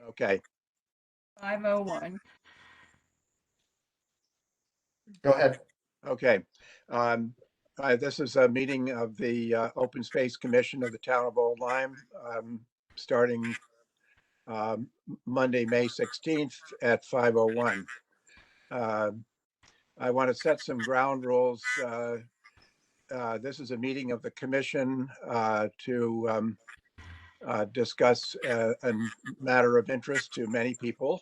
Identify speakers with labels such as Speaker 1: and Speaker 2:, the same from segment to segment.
Speaker 1: Okay,
Speaker 2: 5:01.
Speaker 3: Go ahead.
Speaker 1: okay. This is a meeting of the Open Space Commission of the Town of Old Lyme, starting Monday, May 16th at 5:01. I want to set some ground rules. This is a meeting of the commission to discuss a matter of interest to many people.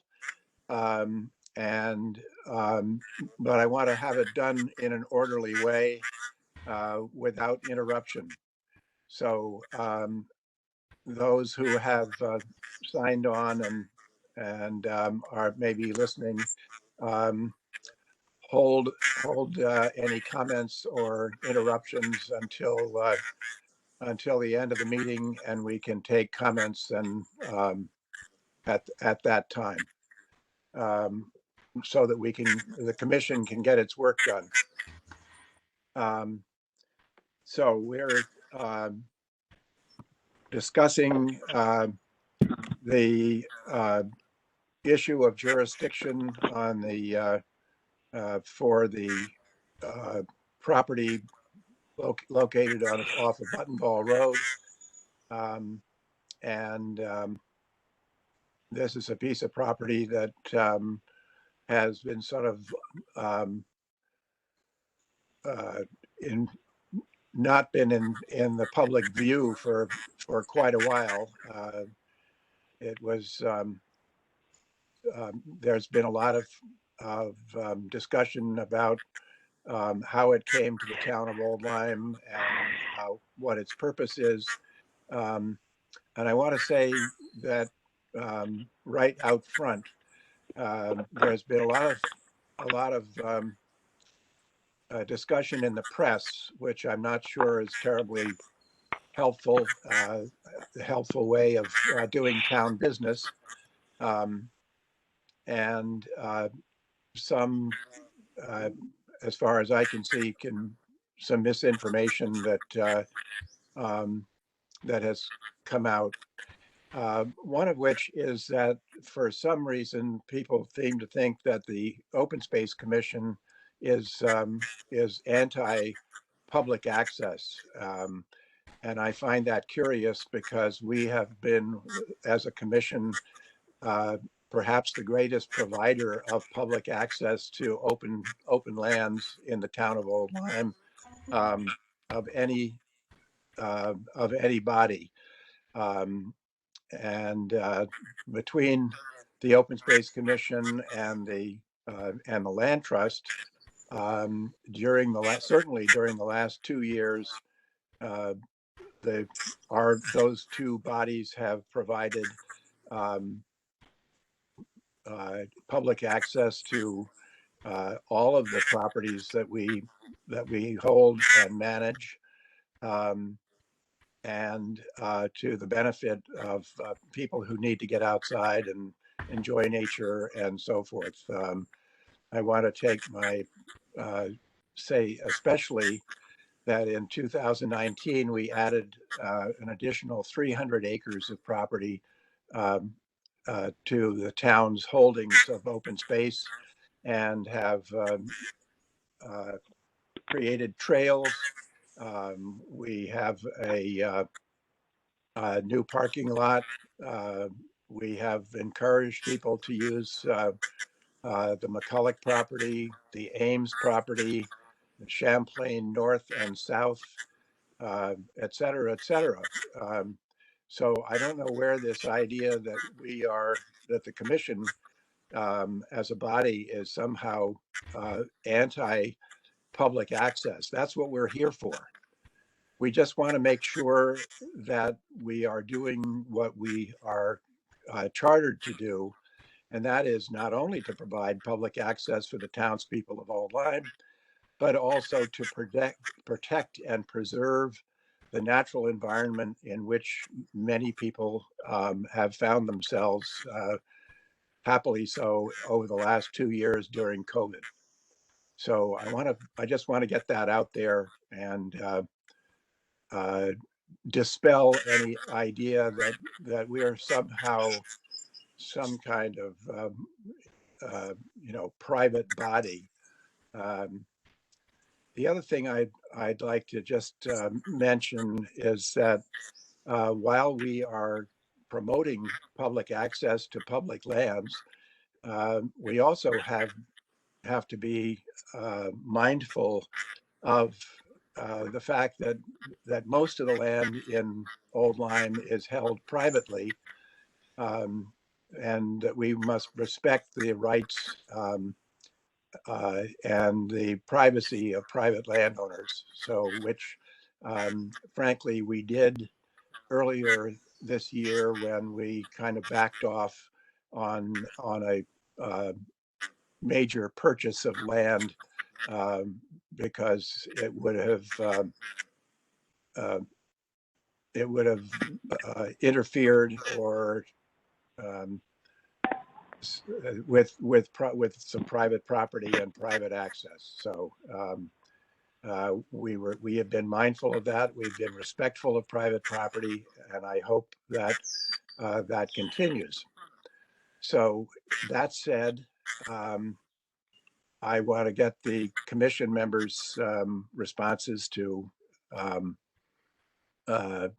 Speaker 1: And but I want to have it done in an orderly way without interruption. So those who have signed on and are maybe listening, hold any comments or interruptions until the end of the meeting, and we can take comments and at that time. So that the commission can get its work done. So we're discussing the issue of jurisdiction on the for the property located off of Buttonball Road, and this is a piece of property that has been sort of not been in the public view for quite a while. It was there's been a lot of discussion about how it came to the town of Old Lyme and what its purpose is. And I want to say that right out front, there's been a lot of discussion in the press, which I'm not sure is terribly helpful, the helpful way of doing town business. And some, as far as I can see, some misinformation that that has come out. One of which is that for some reason, people seem to think that the Open Space Commission is anti-public access. And I find that curious because we have been, as a commission, perhaps the greatest provider of public access to open lands in the town of Old Lyme, of any body. And between the Open Space Commission and the Land Trust, certainly during the last 2 years, those two bodies have provided public access to all of the properties that we hold and manage, and to the benefit of people who need to get outside and enjoy nature and so forth. I want to take say especially that in 2019, we added an additional 300 acres of property to the town's holdings of open space, and have created trails. We have a new parking lot. We have encouraged people to use the McCulloch property, the Ames property, the Champlain North and South, et cetera, et cetera. So I don't know where this idea that the commission as a body is somehow anti-public access. That's what we're here for. We just want to make sure that we are doing what we are chartered to do, and that is not only to provide public access for the townspeople of Old Lyme, but also to protect and preserve the natural environment in which many people have found themselves, happily so, over the last 2 years during COVID. So I just want to get that out there and dispel any idea that we are somehow some kind of private body. Um, the other thing I'd like to just mention is that while we are promoting public access to public lands, we also have to be mindful of the fact that most of the land in Old Lyme is held privately, um, and that we must respect the rights and the privacy of private landowners. So, which frankly we did earlier this year when we kind of backed off on a major purchase of land um, because uh, it would have interfered or um, with some private property and private access. So we have been mindful of that. We've been respectful of private property, and I hope that that continues. So that said, I want to get the commission members' responses to um, uh,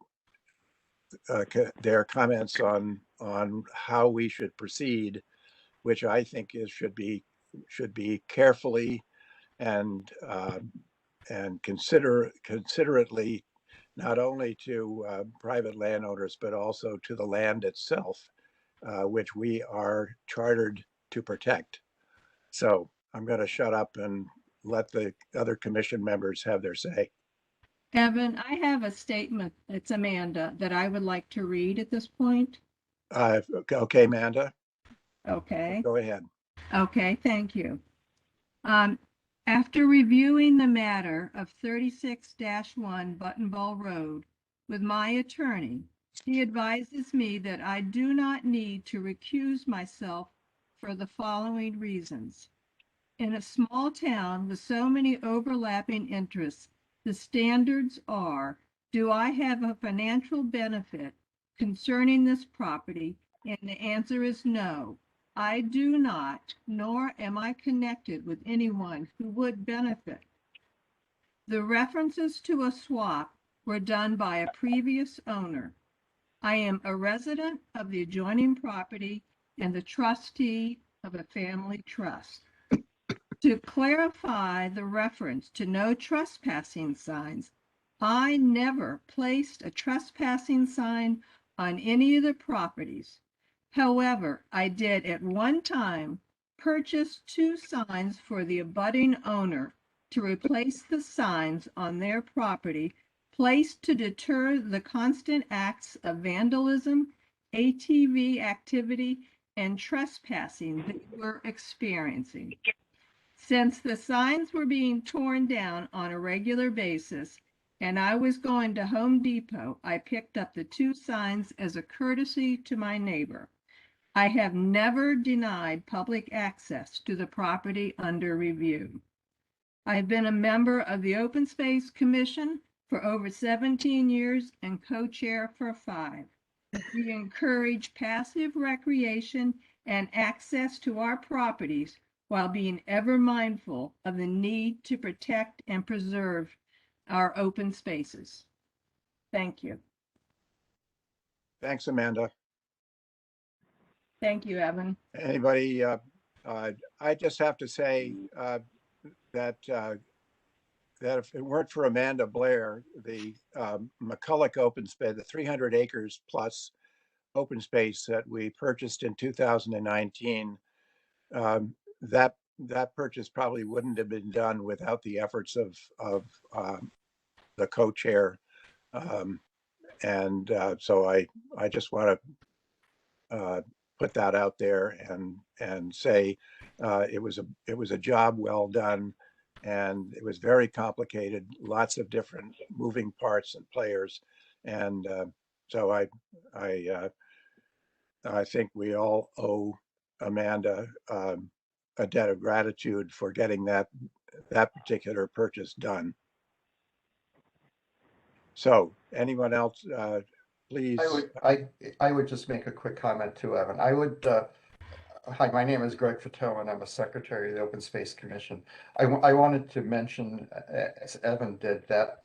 Speaker 1: their comments on how we should proceed, which I think should be carefully and considerately, not only to private landowners but also to the land itself, which we are chartered to protect. So I'm going to shut up and let the other commission members have their say.
Speaker 2: Evan, I have a statement, it's Amanda, that I would like to read at this point.
Speaker 1: Okay, Amanda,
Speaker 2: Okay.
Speaker 1: go ahead.
Speaker 2: Okay, thank you. After reviewing the matter of 36-1 Button Ball Road with my attorney, he advises me that I do not need to recuse myself for the following reasons. In a small town with so many overlapping interests, the standards are, do I have a financial benefit concerning this property? And the answer is no. I do not, nor am I connected with anyone who would benefit. The references to a swap were done by a previous owner. I am a resident of the adjoining property and the trustee of a family trust. To clarify the reference to no trespassing signs, I never placed a trespassing sign on any of the properties. However, I did at one time purchase 2 signs for the abutting owner to replace the signs on their property placed to deter the constant acts of vandalism, ATV activity, and trespassing they were experiencing. Since the signs were being torn down on a regular basis and I was going to Home Depot, I picked up the 2 signs as a courtesy to my neighbor. I have never denied public access to the property under review. I've been a member of the Open Space Commission for over 17 years and co-chair for 5. We encourage passive recreation and access to our properties while being ever mindful of the need to protect and preserve our open spaces. Thank you.
Speaker 1: Thanks, Amanda.
Speaker 2: Thank you, Evan.
Speaker 1: Anybody? I just have to say that if it weren't for Amanda Blair, the McCulloch open space, the 300 acres plus open space that we purchased in 2019, that purchase probably wouldn't have been done without the efforts of the co-chair, and so I just want to put that out there and say it was a job well done, and it was very complicated, lots of different moving parts and players, and so I think we all owe Amanda a debt of gratitude for getting that particular purchase done. So anyone else please.
Speaker 3: I would just make a quick comment too, Evan. Hi, my name is Greg Fatone, and I'm a secretary of the Open Space Commission. I wanted to mention, as Evan did, that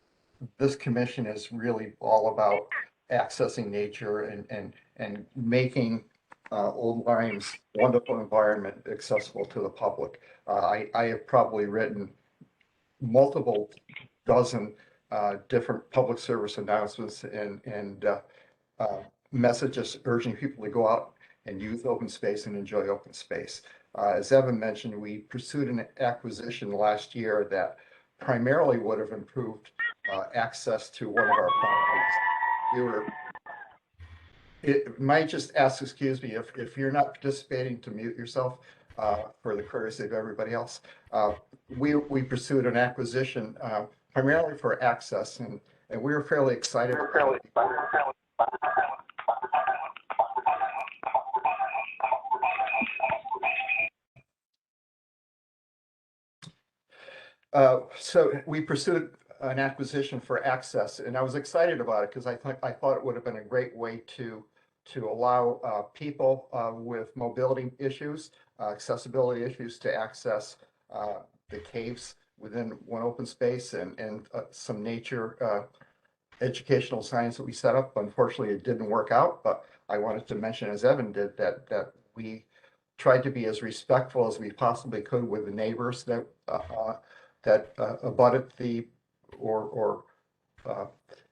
Speaker 3: this commission is really all about accessing nature and making Old Lyme's wonderful environment accessible to the public. I have probably written multiple dozen different public service announcements and messages urging people to go out and use open space and enjoy open space. As Evan mentioned, we pursued an acquisition last year that primarily would have improved access to one of our properties. It might just ask, excuse me, if you're not participating, to mute yourself for the courtesy of everybody else. We pursued an acquisition primarily for access, and we were fairly excited about it. So we pursued an acquisition for access, and I was excited about it because I thought it would have been a great way to allow people with mobility issues, accessibility issues, to access the caves within one open space and some nature educational science that we set up. Unfortunately, it didn't work out, but I wanted to mention, as Evan did, that we tried to be as respectful as we possibly could with the neighbors that abutted the or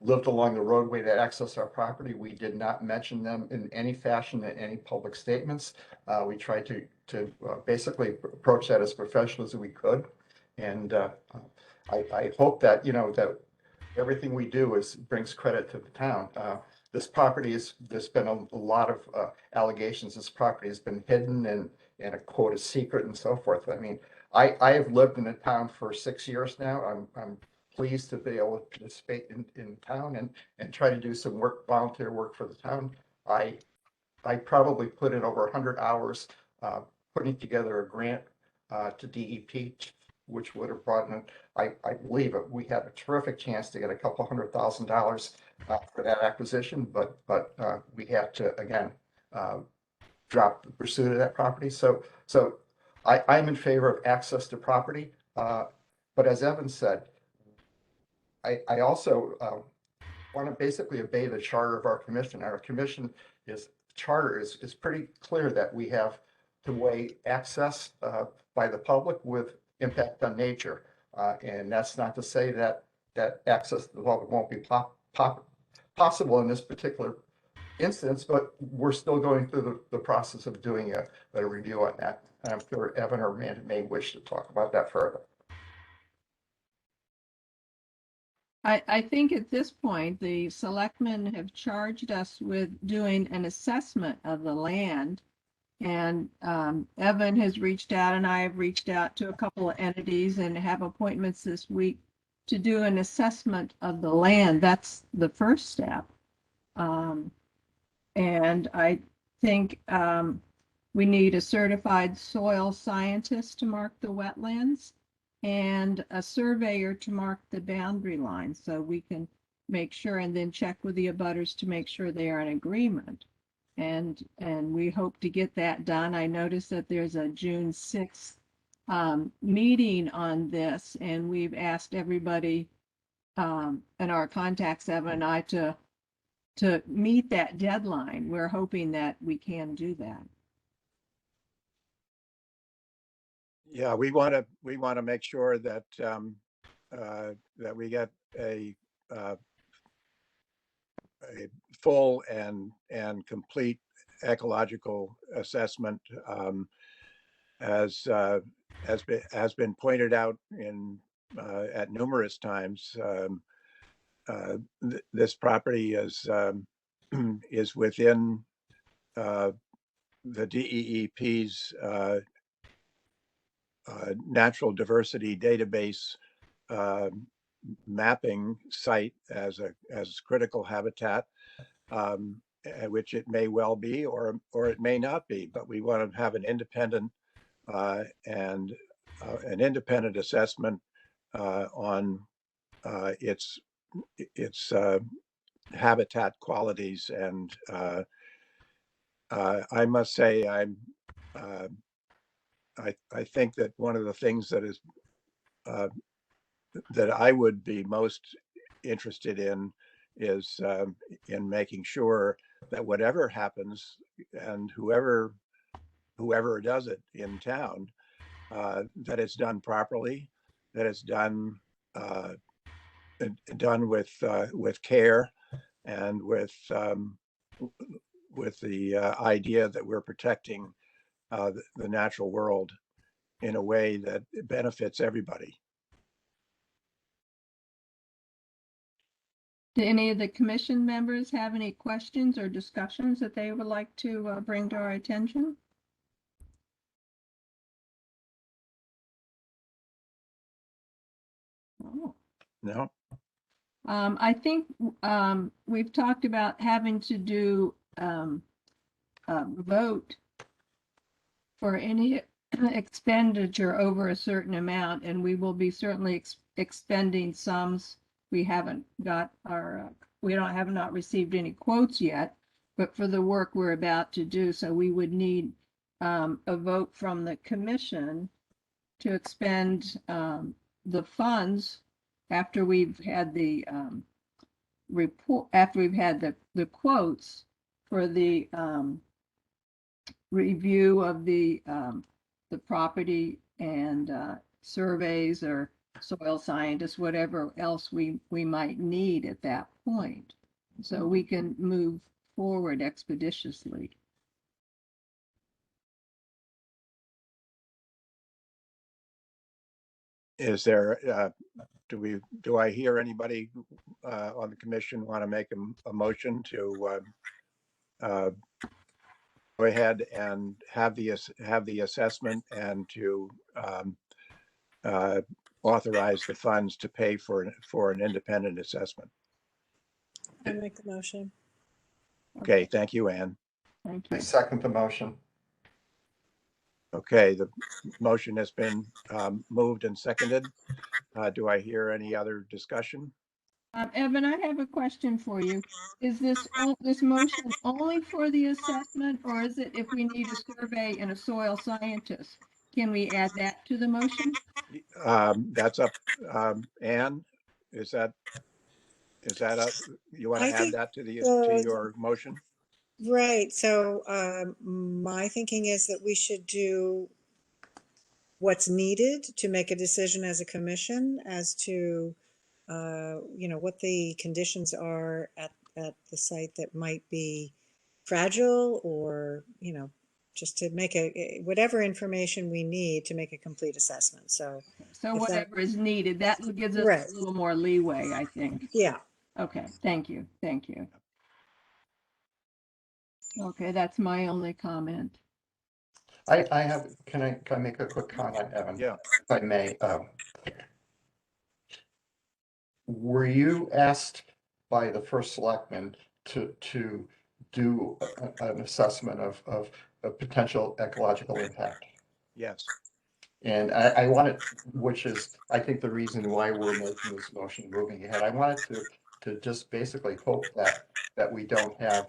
Speaker 3: lived along the roadway that accessed our property. We did not mention them in any fashion in any public statements. We tried to basically approach that as professional as we could. And I hope that, that everything we do brings credit to the town. This property there's been a lot of allegations. This property has been hidden and a quote, a secret and so forth. I mean, I have lived in the town for 6 years now. I'm pleased to be able to participate in town and try to do some volunteer work for the town. I probably put in over 100 hours putting together a grant to DEP, which would have brought in, I believe we had a terrific chance to get a couple $100,000 for that acquisition, but we had to, again, drop the pursuit of that property. So I'm in favor of access to property, but as Evan said, I also want to basically obey the charter of our commission. Our commission charter is pretty clear that we have to weigh access by the public with impact on nature, and that's not to say that access to the public won't be possible in this particular instance, but we're still going through the process of doing a review on that. And I'm sure Evan or Amanda may wish to talk about that further.
Speaker 2: I think at this point, the selectmen have charged us with doing an assessment of the land. And Evan has reached out and I have reached out to a couple of entities and have appointments this week to do an assessment of the land. That's the first step. And I think we need a certified soil scientist to mark the wetlands and a surveyor to mark the boundary line so we can make sure and then check with the abutters to make sure they are in agreement. And we hope to get that done. I noticed that there's a June 6th meeting on this, and we've asked everybody and our contacts, Evan and I, to meet that deadline. We're hoping that we can do that.
Speaker 1: Yeah, we want to make sure that that we get a full and complete ecological assessment, as has been pointed out at numerous times. This property is within the DEEP's natural diversity database mapping site as critical habitat, which it may well be, or it may not be. But we want to have an independent assessment on its habitat qualities. And I must say, I think that one of the things that is that I would be most interested in is in making sure that whatever happens and whoever does it in town, that it's done properly, that it's done with care and with the idea that we're protecting the natural world in a way that benefits everybody.
Speaker 2: Do any of the commission members have any questions or discussions that they would like to bring to our attention? Oh.
Speaker 1: No?
Speaker 2: I think we've talked about having to do a vote for any expenditure over a certain amount, and we will be certainly expending sums. We haven't got our, have not received any quotes yet, but for the work we're about to do, so we would need a vote from the commission to expend the funds after we've had the report, after we've had the quotes for the review of the property and surveys or soil scientists, whatever else we might need at that point, so we can move forward expeditiously.
Speaker 1: Is there, do I hear anybody on the commission want to make a motion to go ahead and have the assessment and to authorize the funds to pay for an independent assessment?
Speaker 4: I make the motion.
Speaker 1: Okay, thank you, Ann.
Speaker 2: Thank
Speaker 3: I
Speaker 2: you.
Speaker 3: second the motion.
Speaker 1: Okay, the motion has been moved and seconded. Do I hear any other discussion?
Speaker 2: Evan, I have a question for you. Is this motion only for the assessment, or is it if we need a survey and a soil scientist? Can we add that to the motion?
Speaker 1: That's up, Ann, is that up? You want
Speaker 4: I
Speaker 1: to add
Speaker 4: think,
Speaker 1: that to
Speaker 4: uh,
Speaker 1: your motion?
Speaker 4: Right, so my thinking is that we should do what's needed to make a decision as a commission as to, what the conditions are at the site that might be fragile, or, just to make whatever information we need to make a complete assessment, so.
Speaker 2: So
Speaker 4: If that-
Speaker 2: whatever is needed, that gives us
Speaker 4: Right.
Speaker 2: a little more leeway, I think.
Speaker 4: Yeah,
Speaker 2: Okay, thank you, thank you. Okay, that's my only comment.
Speaker 3: I have, can I make a quick comment, Evan?
Speaker 1: Yeah.
Speaker 3: If I may. Were you asked by the first selectman to do an assessment of a potential ecological impact?
Speaker 1: Yes.
Speaker 3: And I wanted, which is, I think, the reason why we're making this motion moving ahead. I wanted to just basically hope that we don't have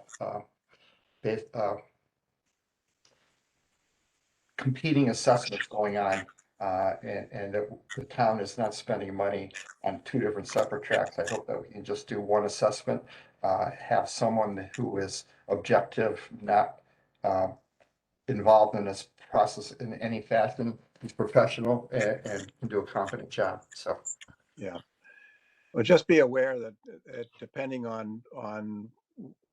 Speaker 3: competing assessments going on, and that the town is not spending money on two different separate tracks. I hope that we can just do one assessment, have someone who is objective, not involved in this process in any fashion, who's professional and can do a competent job. So,
Speaker 1: Yeah. Well, just be aware that depending on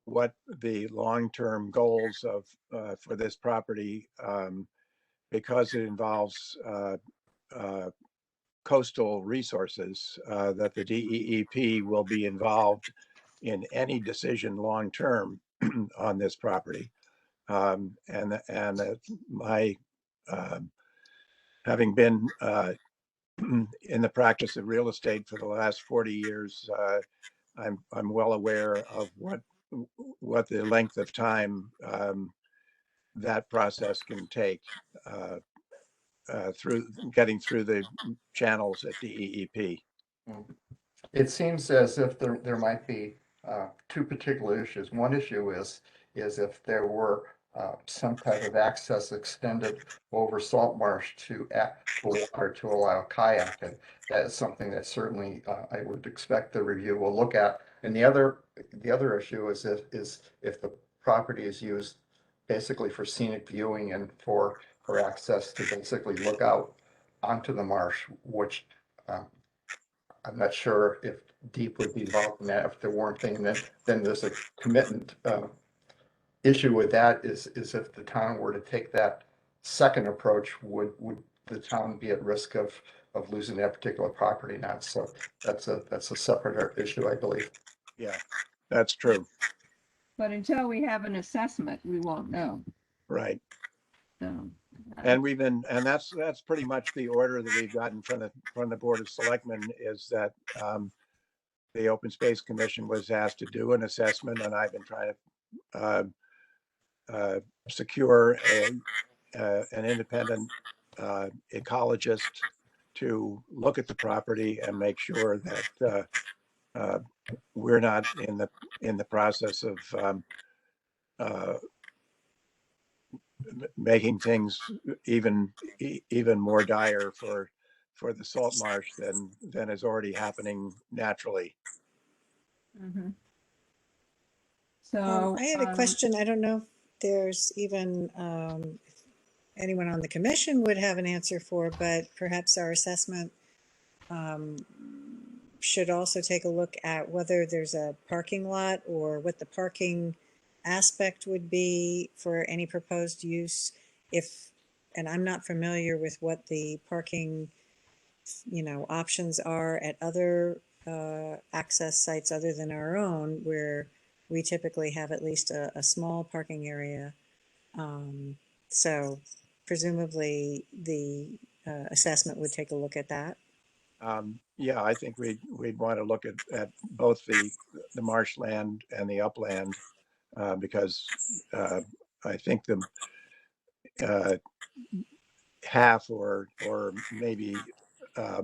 Speaker 1: what the long-term goals of for this property, because it involves coastal resources, that the DEEP will be involved in any decision long-term on this property. And my having been in the practice of real estate for the last 40 years, I'm well aware of what the length of time that process can take through getting through the channels at DEEP.
Speaker 3: it seems as if there might be two particular issues. One issue is if there were some type of access extended over salt marsh to the water to allow kayaking. That is something that certainly I would expect the review will look at. And the other issue is if the property is used basically for scenic viewing and for access to basically look out onto the marsh, which I'm not sure if deep would be involved in that. If there weren't things, then there's a commitment issue with that is if the town were to take that second approach, would the town be at risk of losing that particular property now? So that's a separate issue, I believe.
Speaker 1: Yeah, that's true.
Speaker 2: But until we have an assessment, we won't know.
Speaker 1: Right.
Speaker 2: So,
Speaker 1: And that's pretty much the order that we've gotten from the Board of Selectmen is that the Open Space Commission was asked to do an assessment, and I've been trying to secure an independent ecologist to look at the property and make sure that we're not in the process of making things even more dire for the salt marsh than is already happening naturally.
Speaker 2: mhm. So,
Speaker 4: I had a question. I don't know if there's even if anyone on the commission would have an answer for, but perhaps our assessment should also take a look at whether there's a parking lot or what the parking aspect would be for any proposed use. And I'm not familiar with what the parking, options are at other access sites other than our own, where we typically have at least a small parking area. So presumably the assessment would take a look at that.
Speaker 1: Yeah, I think we'd want to look at both the marshland and the upland because I think the half or maybe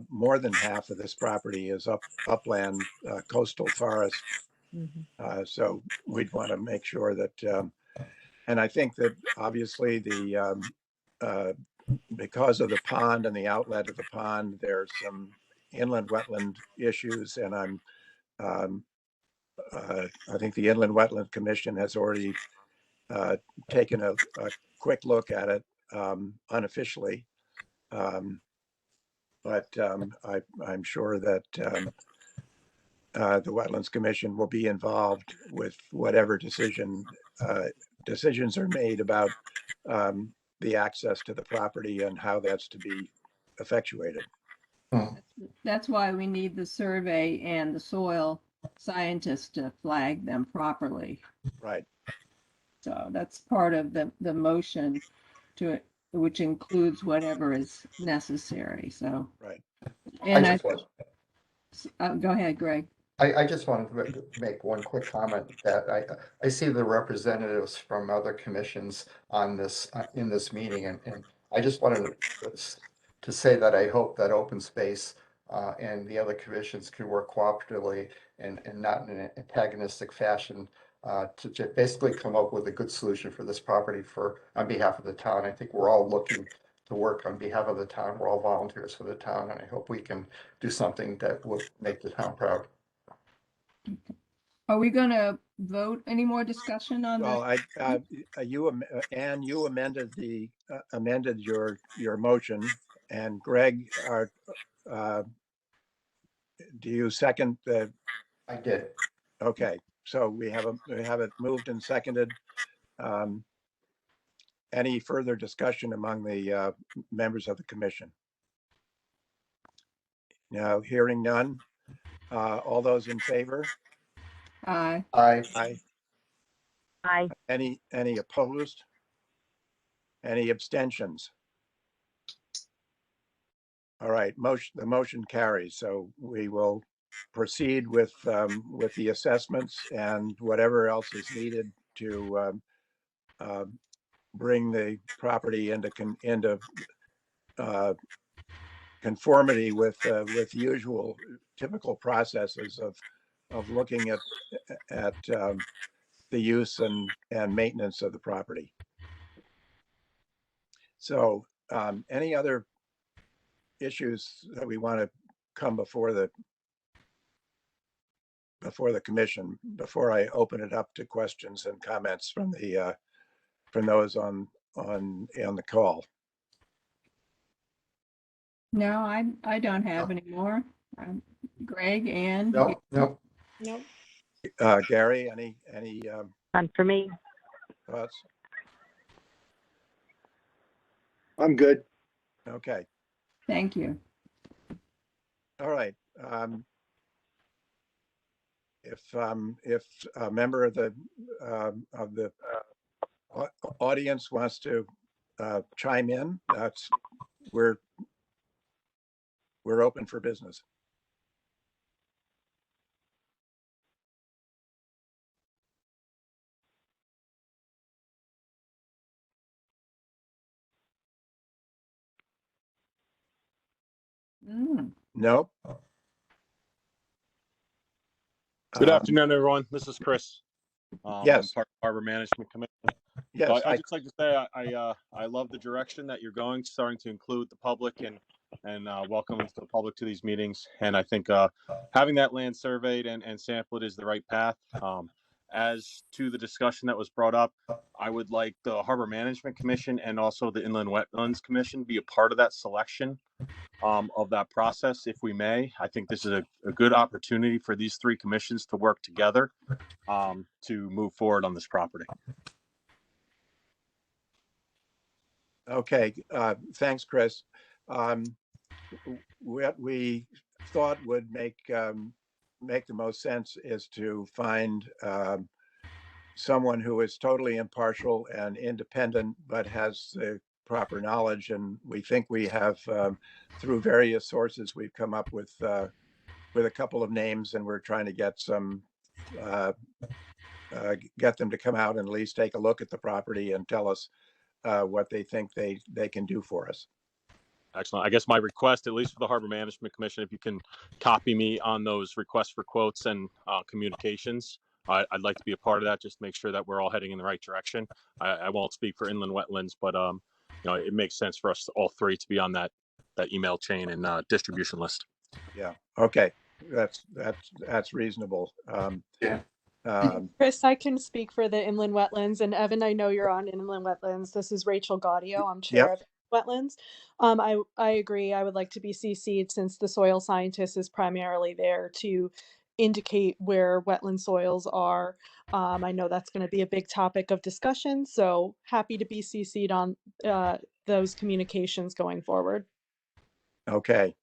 Speaker 1: more than half of this property is upland coastal forest.
Speaker 4: Mhm.
Speaker 1: So we'd want to make sure that, and I think that obviously because of the pond and the outlet of the pond, there's some inland wetland issues, and I think the Inland Wetland Commission has already taken a quick look at it unofficially. But I'm sure that the Wetlands Commission will be involved with whatever decisions are made about the access to the property and how that's to be effectuated.
Speaker 2: that's why we need the survey and the soil scientists to flag them properly.
Speaker 1: Right.
Speaker 2: So that's part of the motion which includes whatever is necessary. So,
Speaker 1: Right.
Speaker 2: and go ahead, Greg.
Speaker 3: I just wanted to make one quick comment that I see the representatives from other commissions on this, in this meeting, and I just wanted to say that I hope that open space and the other commissions can work cooperatively and not in an antagonistic fashion to basically come up with a good solution for this property on behalf of the town. I think we're all looking to work on behalf of the town. We're all volunteers for the town, and I hope we can do something that will make the town proud.
Speaker 2: Are we going to vote? Any more discussion on
Speaker 1: Well, Anne, you amended your motion, and Greg, do you second the?
Speaker 3: I did.
Speaker 1: Okay, so we have it moved and seconded. Any further discussion among the members of the commission? Now, hearing none. All those in favor?
Speaker 2: Aye.
Speaker 3: Aye.
Speaker 1: Aye.
Speaker 5: Aye.
Speaker 1: Any opposed? Any abstentions? All right, the motion carries. So we will proceed with the assessments and whatever else is needed to bring the property into conformity with usual typical processes of looking at the use and maintenance of the property. So any other issues that we want to come before the commission before I open it up to questions and comments from the from those on the call?
Speaker 2: No, I don't have any more. Greg, Ann?
Speaker 3: No, no.
Speaker 4: Nope.
Speaker 1: Gary, any
Speaker 5: None for me.
Speaker 1: thoughts?
Speaker 6: I'm good.
Speaker 1: Okay.
Speaker 2: Thank you.
Speaker 1: All right. If a member of the audience wants to chime in, we're open for business. Nope.
Speaker 7: Good afternoon, everyone. This is Chris. I'm
Speaker 1: Yes.
Speaker 7: part of Harbor Management Committee.
Speaker 1: Yes.
Speaker 7: So I'd just like to say I love the direction that you're going, starting to include the public and welcoming the public to these meetings. And I think having that land surveyed and sampled is the right path. As to the discussion that was brought up, I would like the Harbor Management Commission and also the Inland Wetlands Commission be a part of that selection of that process, if we may. I think this is a good opportunity for these three commissions to work together to move forward on this property.
Speaker 1: Okay. Thanks, Chris. What we thought would make the most sense is to find someone who is totally impartial and independent, but has the proper knowledge. And we think we have, through various sources, we've come up with a couple of names, and we're trying to get some, get them to come out and at least take a look at the property and tell us what they think they can do for us.
Speaker 7: Excellent. I guess my request, at least for the Harbor Management Commission, if you can copy me on those requests for quotes and communications, I'd like to be a part of that. Just make sure that we're all heading in the right direction. I won't speak for Inland Wetlands, but you know, it makes sense for us all three to be on that email chain and distribution list.
Speaker 1: Yeah. Okay. That's reasonable.
Speaker 8: Chris, I can speak for the Inland Wetlands, and Evan, I know you're on Inland Wetlands. This is Rachel Gaudio. I'm chair of Wetlands. I agree. I would like to be CC'd since the soil scientist is primarily there to indicate where wetland soils are. I know that's going to be a big topic of discussion, so happy to be CC'd on those communications going forward.
Speaker 1: Okay.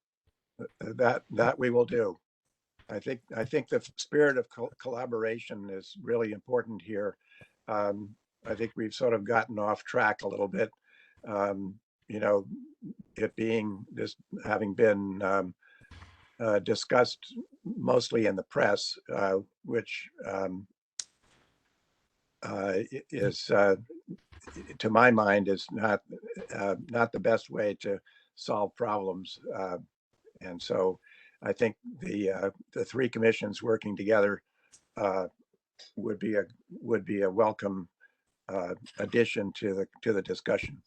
Speaker 1: That we will do. I think the spirit of collaboration is really important here. I think we've sort of gotten off track a little bit. You know, it being this having been discussed mostly in the press, which is, to my mind, is not the best way to solve problems. And so I think the three commissions working together would be a welcome addition to the discussion.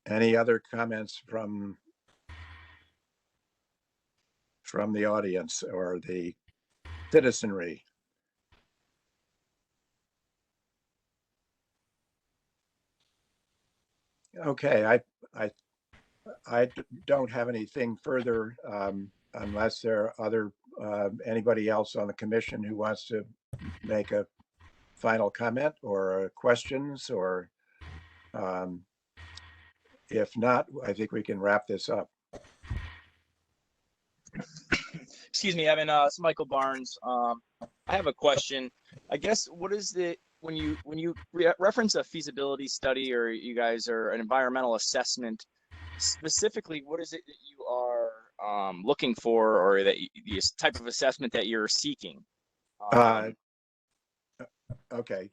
Speaker 1: Any other comments from the audience or the citizenry? Okay, I don't have anything further unless there are other anybody else on the commission who wants to make a final comment or questions, or if not, I think we can wrap this up.
Speaker 9: Excuse me, Evan. It's Michael Barnes. I have a question. I guess what is the when you reference a feasibility study, or you guys are an environmental assessment, specifically, what is it that you are looking for, or that this type of assessment that you're seeking?
Speaker 1: Okay,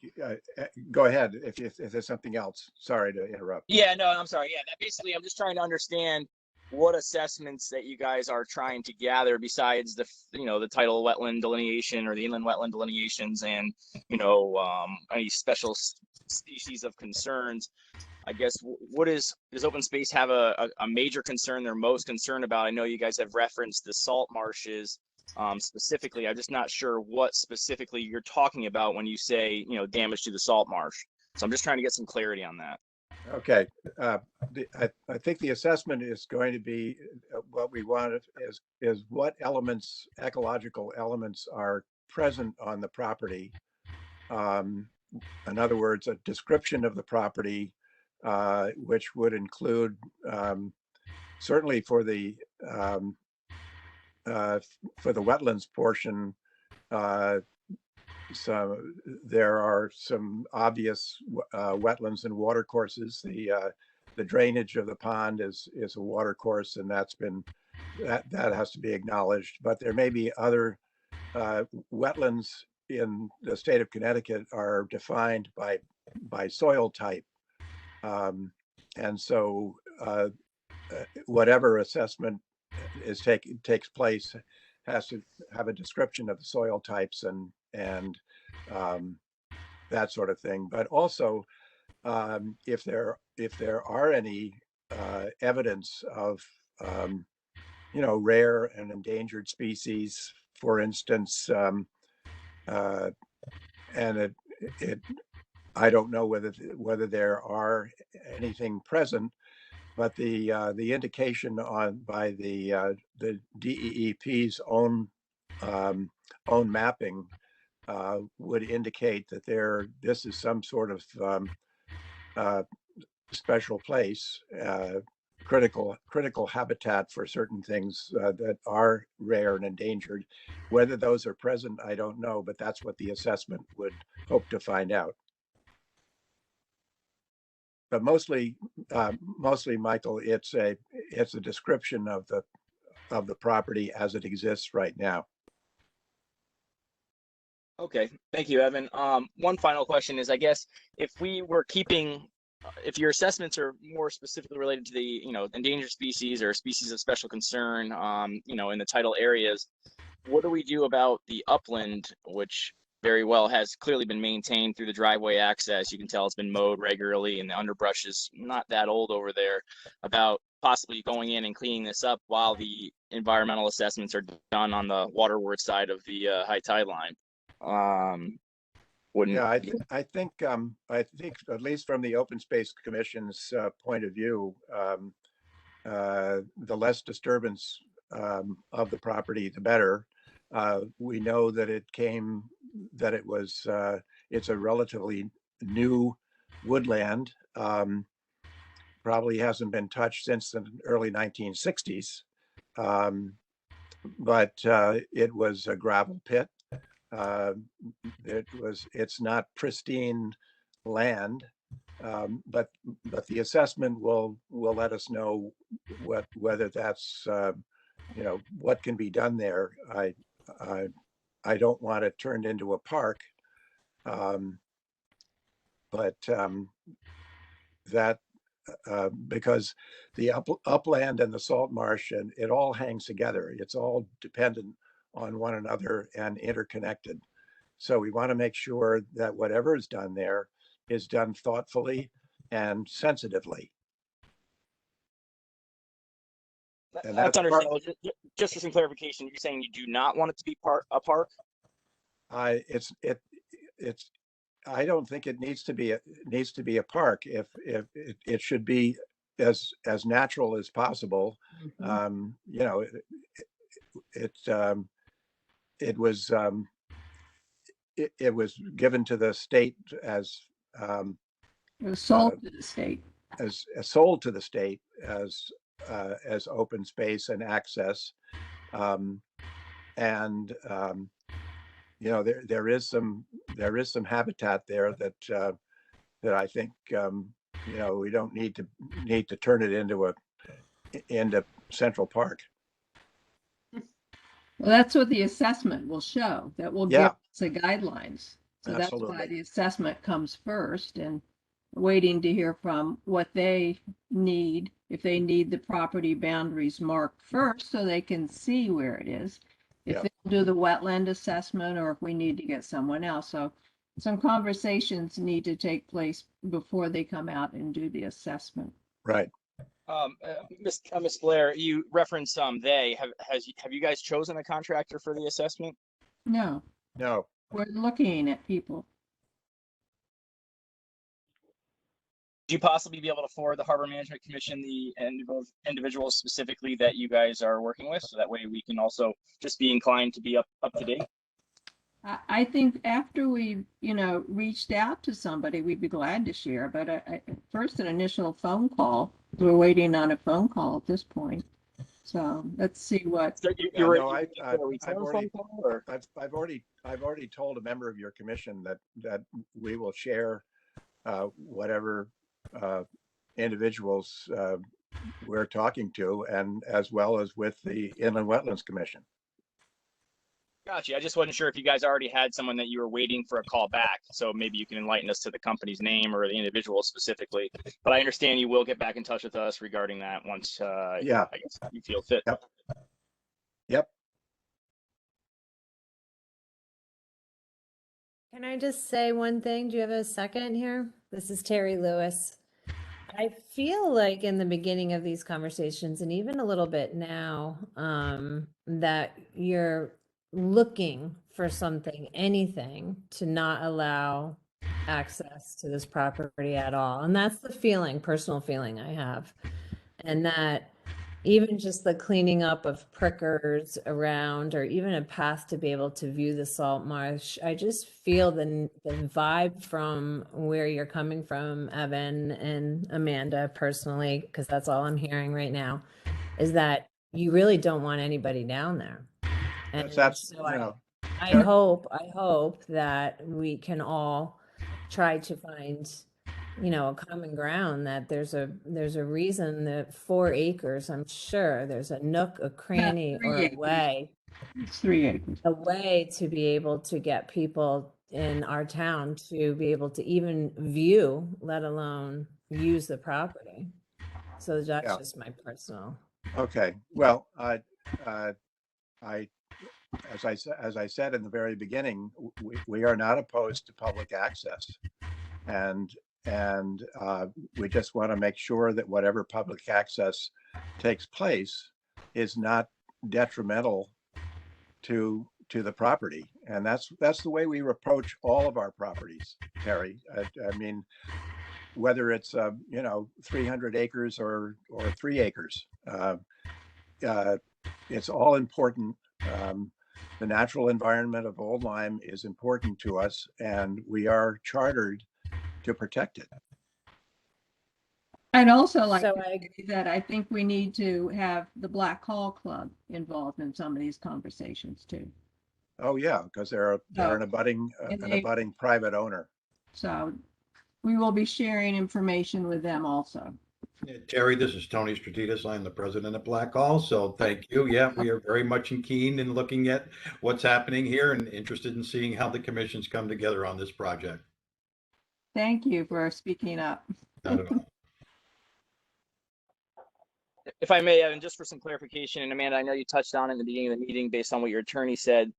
Speaker 1: go ahead if there's something else. Sorry to interrupt.
Speaker 9: Yeah, no, I'm sorry. Yeah, that basically, I'm just trying to understand what assessments that you guys are trying to gather besides the, the tidal wetland delineation or the inland wetland delineations and, any special species of concerns. I guess does open space have a major concern they're most concerned about? I know you guys have referenced the salt marshes specifically. I'm just not sure what specifically you're talking about when you say, damage to the salt marsh. So I'm just trying to get some clarity on that.
Speaker 1: Okay, I think the assessment is going to be what we want is what elements, ecological elements, are present on the property. In other words, a description of the property, which would include certainly for the wetlands portion. So there are some obvious wetlands and water courses. The drainage of the pond is a water course, and that has to be acknowledged. But there may be other wetlands in the state of Connecticut are defined by soil type, and so whatever assessment takes place has to have a description of the soil types and that sort of thing. But also, if there are any evidence of rare and endangered species, for instance, and I don't know whether there are anything present, but the indication by the DEEP's own mapping would indicate that this is some sort of special place, critical habitat for certain things that are rare and endangered. Whether those are present, I don't know, but that's what the assessment would hope to find out. But mostly, Michael, it's a description of the property as it exists right now.
Speaker 9: Okay, thank you, Evan. One final question is, I guess, if your assessments are more specifically related to the, endangered species or species of special concern, in the tidal areas, what do we do about the upland, which very well has clearly been maintained through the driveway access? You can tell it's been mowed regularly and the underbrush is not that old over there. About possibly going in and cleaning this up while the environmental assessments are done on the waterward side of the high tide line.
Speaker 1: Yeah, I think at least from the Open Space Commission's point of view, the less disturbance of the property, the better. We know that it's a relatively new woodland. Probably hasn't been touched since the early 1960s, but it was a gravel pit. It's not pristine land, but the assessment will let us know whether that's what can be done there. I don't want it turned into a park, but that because the upland and the salt marsh, and it all hangs together. It's all dependent on one another and interconnected. So we want to make sure that whatever is done there is done thoughtfully and sensitively.
Speaker 9: And that's understandable. Just for some clarification, you're saying you do not want it to be a park?
Speaker 1: I don't think it needs to be a park. If it should be as natural as possible. Mm-hmm. It was given to the state as
Speaker 2: it was sold to the state
Speaker 1: as sold to the state as open space and access, and there is some habitat there that I think we don't need to turn it into Central Park.
Speaker 2: Well, that's what the assessment will show. That will give us the guidelines. So that's why
Speaker 1: Absolutely.
Speaker 2: the assessment comes first, and waiting to hear from what they need, if they need the property boundaries marked first so they can see where it is. If
Speaker 1: Yeah.
Speaker 2: they do the wetland assessment, or if we need to get someone else. So some conversations need to take place before they come out and do the assessment.
Speaker 1: Right.
Speaker 9: Miss Blair, you reference they have you guys chosen a contractor for the assessment?
Speaker 2: No,
Speaker 1: No.
Speaker 2: we're looking at people.
Speaker 9: Do you possibly be able to forward the Harbor Management Commission the individuals specifically that you guys are working with, so that way we can also just be inclined to be up to date?
Speaker 2: I think after we, reached out to somebody, we'd be glad to share. But first, an initial phone call. We're waiting on a phone call at this point. So let's see what.
Speaker 9: So
Speaker 1: Yeah, no, I've already told a member of your commission that we will share whatever individuals we're talking to, and as well as with the Inland Wetlands Commission.
Speaker 9: Gotcha. I just wasn't sure if you guys already had someone that you were waiting for a call back. So maybe you can enlighten us to the company's name or the individual specifically. But I understand you will get back in touch with us regarding that once
Speaker 1: Yeah.
Speaker 9: I guess you feel fit.
Speaker 1: Yep. Yep.
Speaker 10: Can I just say one thing? Do you have a second here? This is Terry Lewis. I feel like in the beginning of these conversations, and even a little bit now, that you're looking for something, anything, to not allow access to this property at all. And that's the feeling, personal feeling I have. And that even just the cleaning up of prickers around, or even a path to be able to view the salt marsh, I just feel the vibe from where you're coming from, Evan and Amanda, personally, because that's all I'm hearing right now, is that you really don't want anybody down there. And so I hope that we can all try to find a common ground, that there's a reason that 4 acres, I'm sure there's a nook, a cranny, or a way.
Speaker 2: It's 3 acres.
Speaker 10: A way to be able to get people in our town to be able to even view, let alone use the property. So that's just my personal.
Speaker 1: Okay. Well, as I said in the very beginning, we are not opposed to public access, and we just want to make sure that whatever public access takes place is not detrimental to the property. And that's the way we approach all of our properties, Terry. I mean, whether it's 300 acres or 3 acres, it's all important. The natural environment of Old Lyme is important to us, and we are chartered to protect it.
Speaker 2: I'd also like to say that I think we need to have the Black Hall Club involved in some of these conversations too.
Speaker 1: Oh yeah, because they're an abutting private owner.
Speaker 2: So we will be sharing information with them also.
Speaker 11: Yeah, Terry, this is Tony Stratetis. I'm the president of Black Hall. So thank you. Yeah, we are very much keen in looking at what's happening here and interested in seeing how the commissions come together on this project.
Speaker 2: Thank you for speaking up.
Speaker 11: Not at all.
Speaker 9: If I may, Evan, just for some clarification, and Amanda, I know you touched on it in the beginning of the meeting based on what your attorney said.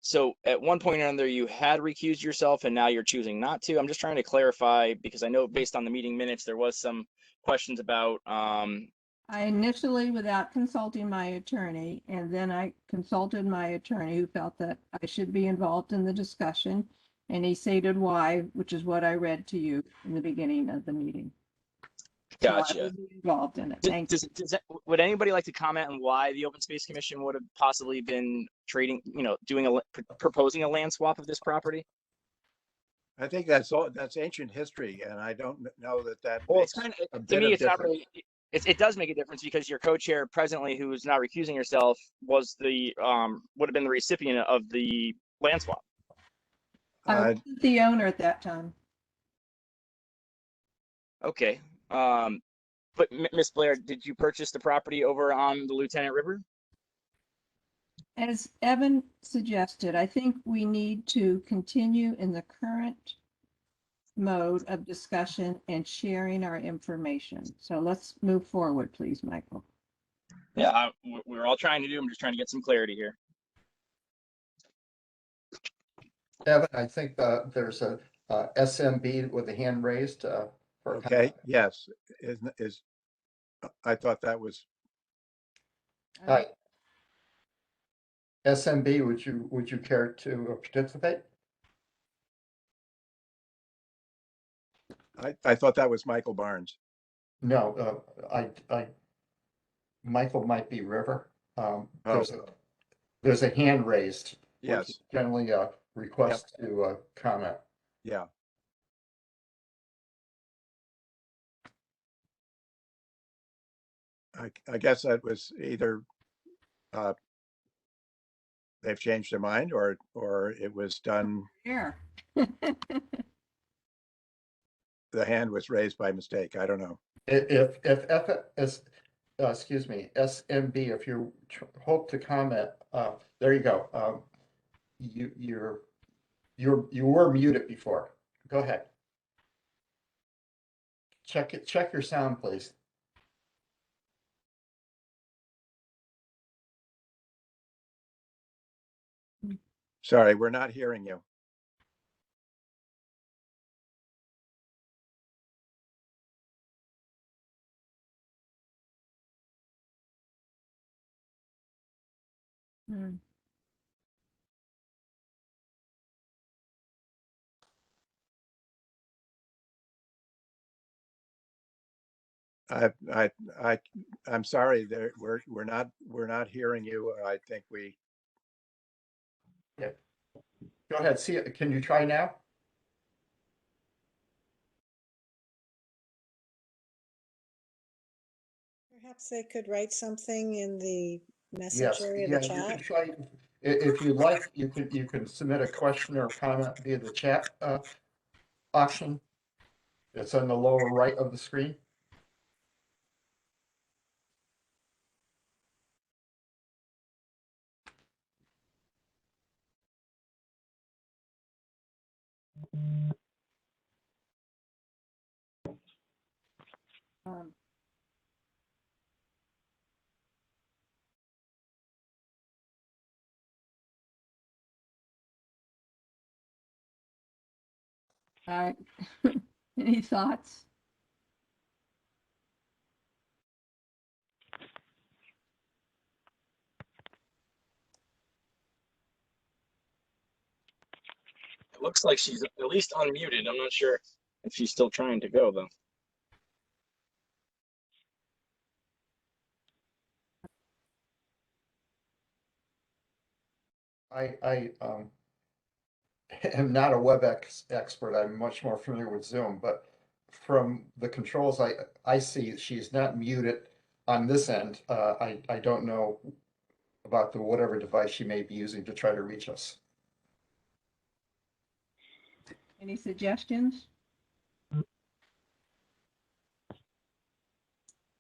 Speaker 9: So at one point or another, you had recused yourself and now you're choosing not to. I'm just trying to clarify, because I know based on the meeting minutes, there was some questions about.
Speaker 2: I initially, without consulting my attorney, and then I consulted my attorney, who felt that I should be involved in the discussion, and he stated why, which is what I read to you in the beginning of the meeting.
Speaker 9: Gotcha.
Speaker 2: So I was involved in it. Thank you.
Speaker 9: Would anybody like to comment on why the Open Space Commission would have possibly been proposing a land swap of this property?
Speaker 1: I think that's ancient history, and I don't know that.
Speaker 9: Well, it's kind of, to me, it's not really. It does make a difference, because your co-chair presently, who's not recusing herself, was would have been the recipient of the land swap.
Speaker 2: I was the owner at that time.
Speaker 9: Okay. But Miss Blair, did you purchase the property over on the Lieutenant River?
Speaker 2: as Evan suggested, I think we need to continue in the current mode of discussion and sharing our information. So let's move forward, please, Michael.
Speaker 9: Yeah, we're all trying to do. I'm just trying to get some clarity here.
Speaker 3: Evan, I think there's a SMB with a hand raised. For a
Speaker 1: Okay,
Speaker 3: comment.
Speaker 1: yes, I thought that was,
Speaker 3: Hi. SMB, would you care to participate?
Speaker 1: I thought that was Michael Barnes.
Speaker 3: No, Michael might be River. There's a hand raised.
Speaker 1: Yes.
Speaker 3: Which generally request to comment.
Speaker 1: Yeah. I guess that was either they've changed their mind or it was done,
Speaker 2: Here.
Speaker 1: the hand was raised by mistake. I don't know.
Speaker 3: If F is, excuse me, SMB, if you hope to comment, there you go. You were muted before. Go ahead. Check your sound, please.
Speaker 1: Sorry, we're not hearing you.
Speaker 2: Hmm. I'm sorry, we're not hearing you. I think we,
Speaker 3: Yeah. Go ahead. See, can you try now?
Speaker 4: Perhaps they could write something in the message
Speaker 3: Yes,
Speaker 4: area of
Speaker 3: yeah,
Speaker 4: the
Speaker 3: you can
Speaker 4: chat.
Speaker 3: try, if you like, you can submit a question or comment via the chat option. It's on the lower right of the screen.
Speaker 2: Um, All right. Any thoughts?
Speaker 9: It looks like she's at least unmuted. I'm not sure if she's still trying to go though.
Speaker 3: I am not a WebEx expert. I'm much more familiar with Zoom, but from the controls I see, she's not muted on this end. I don't know about the whatever device she may be using to try to reach us.
Speaker 2: Any suggestions?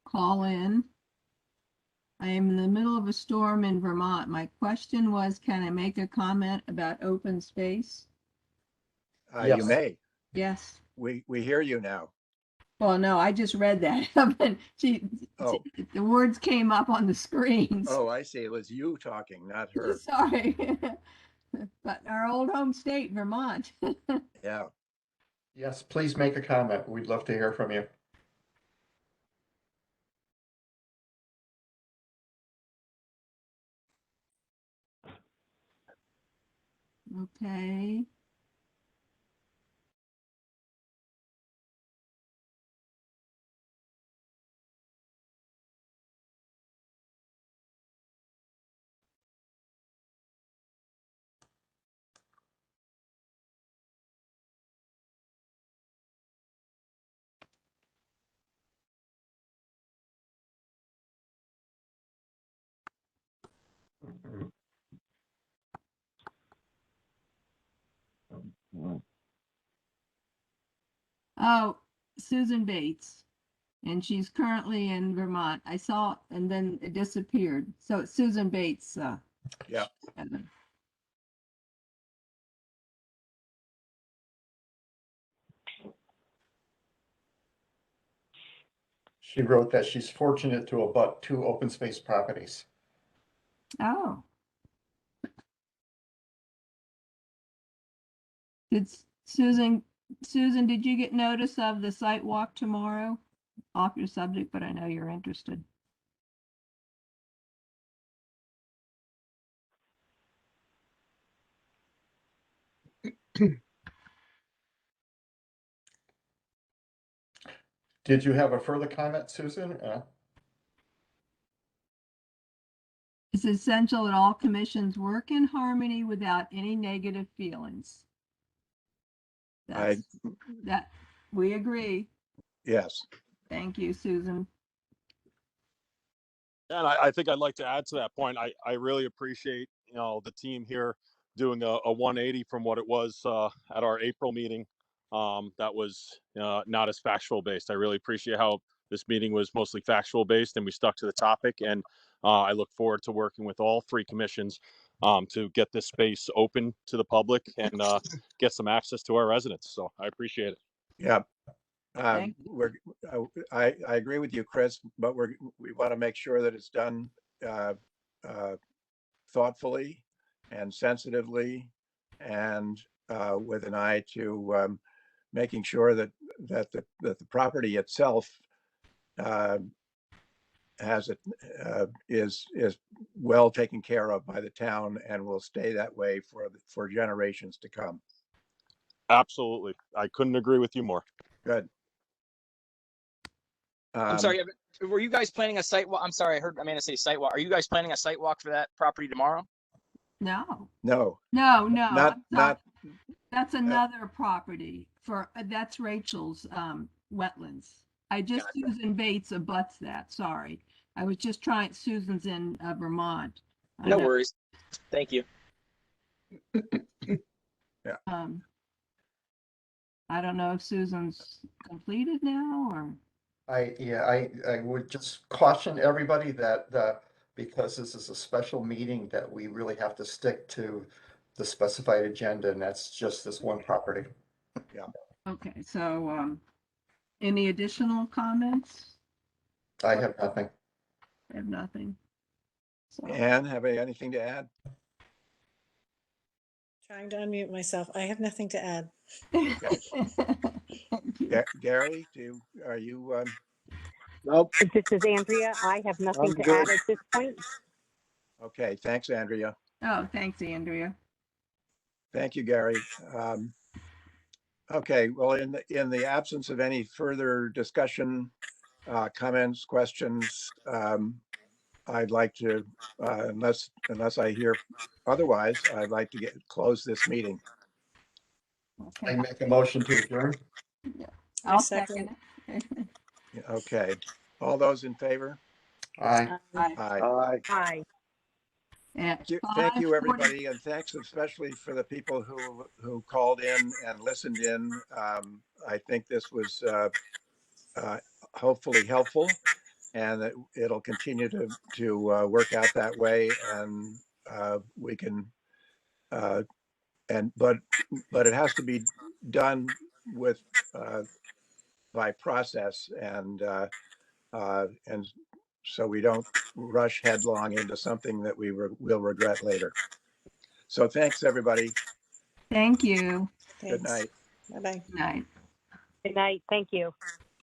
Speaker 2: Call in. I am in the middle of a storm in Vermont. My question was, can I make a comment about open space?
Speaker 1: you
Speaker 3: Yes.
Speaker 1: may.
Speaker 2: Yes.
Speaker 1: We hear you now.
Speaker 2: Well, no, I just read that.
Speaker 1: Oh.
Speaker 2: The words came up on the screens.
Speaker 1: Oh, I see. It was you talking, not her.
Speaker 2: Sorry. But our old home state, Vermont.
Speaker 1: Yeah.
Speaker 3: Yes, please make a comment. We'd love to hear from you.
Speaker 2: Okay. Oh, Susan Bates. And she's currently in Vermont. I saw, and then it disappeared. So it's Susan Bates.
Speaker 1: Yeah.
Speaker 2: Evan.
Speaker 3: She wrote that she's fortunate to abut 2 open space properties.
Speaker 2: Oh. Did Susan, did you get notice of the site walk tomorrow? Off your subject, but I know you're interested.
Speaker 3: Did you have a further comment, Susan?
Speaker 2: It's essential that all commissions work in harmony without any negative feelings. That we agree.
Speaker 1: Yes.
Speaker 2: Thank you, Susan.
Speaker 7: And I think I'd like to add to that point. I really appreciate, the team here doing a 180 from what it was at our April meeting. That was not as factual based. I really appreciate how this meeting was mostly factual based and we stuck to the topic. And I look forward to working with all 3 commissions to get this space open to the public and get some access to our residents. So I appreciate it.
Speaker 1: Yeah.
Speaker 2: Thank
Speaker 1: I agree with you, Chris, but we want to make sure that it's done thoughtfully and sensitively and with an eye to making sure that the property itself is well taken care of by the town and will stay that way for generations to come.
Speaker 7: Absolutely. I couldn't agree with you more.
Speaker 1: Good.
Speaker 9: I'm sorry, were you guys planning a site walk? I'm sorry, I heard Amanda say site walk. Are you guys planning a site walk for that property tomorrow?
Speaker 2: No.
Speaker 1: No.
Speaker 2: Not that's
Speaker 1: uh,
Speaker 2: another property for that's Rachel's wetlands. I just
Speaker 9: Gotcha.
Speaker 2: Susan Bates abuts that. Sorry. I was just trying. Susan's in Vermont.
Speaker 9: No worries. Thank you.
Speaker 1: Yeah.
Speaker 2: I don't know if Susan's completed now or.
Speaker 3: I would just caution everybody that because this is a special meeting, that we really have to stick to the specified agenda, and that's just this one property.
Speaker 1: Yeah.
Speaker 2: Okay, so any additional comments?
Speaker 3: I have nothing.
Speaker 2: I have nothing. So.
Speaker 1: Anne, have anything to add?
Speaker 4: Trying to unmute myself. I have nothing to add.
Speaker 1: Okay. Gary, are you?
Speaker 6: Nope,
Speaker 5: This is Andrea. I have nothing
Speaker 6: I'm
Speaker 5: to
Speaker 6: good.
Speaker 5: add at this point.
Speaker 1: Okay, thanks, Andrea.
Speaker 2: Oh, thanks, Andrea.
Speaker 1: Thank you, Gary. Okay, well, in the absence of any further discussion, comments, questions, I'd like to, unless I hear otherwise, I'd like to close this meeting.
Speaker 3: I
Speaker 2: Okay.
Speaker 3: make a motion to adjourn.
Speaker 2: I'll second it.
Speaker 1: Okay, all those in favor?
Speaker 3: Aye.
Speaker 2: Aye.
Speaker 1: Aye.
Speaker 5: Aye.
Speaker 2: At
Speaker 1: Thank you,
Speaker 2: 5:40
Speaker 1: everybody, and thanks especially for the people who called in and listened in. I think this was hopefully helpful, and that it'll continue to work out that way, and we can. But it has to be done with by process, and so we don't rush headlong into something that we will regret later. So thanks, everybody.
Speaker 2: Thank you.
Speaker 1: Good
Speaker 4: Thanks.
Speaker 1: night.
Speaker 4: Bye-bye.
Speaker 2: Good night.
Speaker 5: Good night. Thank you.